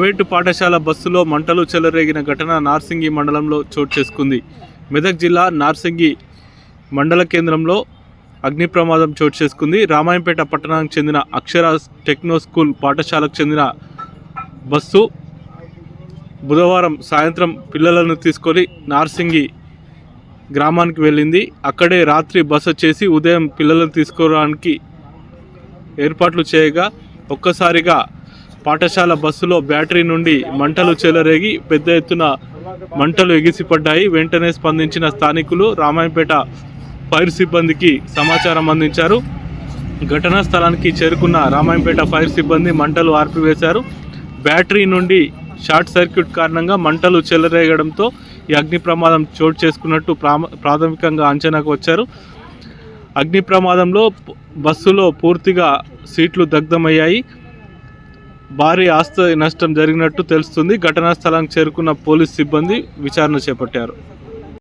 Private పాఠశాల బస్సులో మంటలు చెలరేగిన ఘటన నార్సింగి మండలంలో చోటు చేసుకుంది. మెదక్ జిల్లా నార్సింగి మండల కేంద్రంలో అగ్ని ప్రమాదం చోటు చేసుకుంది. రామాయంపేట పట్టణానికి చెందిన అక్షర టెక్నో స్కూల్ పాఠశాలకు చెందిన బస్సు బుధవారం సాయంత్రం పిల్లలను తీసుకొని నార్సింగి గ్రామానికి వెళ్ళింది. అక్కడే రాత్రి బస చేసి ఉదయం పిల్లలను తీసుకోవడానికి ఏర్పాట్లు చేయగా ఒక్కసారిగా పాఠశాల బస్సులో బ్యాటరీ నుండి మంటలు చెలరేగి పెద్ద ఎత్తున మంటలు ఎగిసిపడ్డాయి. వెంటనే స్పందించిన స్థానికులు రామాయంపేట ఫైర్ సిబ్బందికి సమాచారం అందించారు. ఘటనా స్థలానికి చేరుకున్న రామాయంపేట ఫైర్ సిబ్బంది మంటలు ఆర్పివేశారు. బ్యాటరీ నుండి షార్ట్ సర్క్యూట్ కారణంగా మంటలు చెలరేగడంతో ఈ అగ్ని ప్రమాదం చోటు చేసుకున్నట్టు ప్రాథమికంగా అంచనాకు వచ్చారు. అగ్ని ప్రమాదంలో బస్సులో పూర్తిగా సీట్లు దగ్ధమయ్యాయి. భారీ ఆస్తి నష్టం జరిగినట్టు తెలుస్తుంది. ఘటనా స్థలానికి చేరుకున్న పోలీస్ సిబ్బంది విచారణ చేపట్టారు.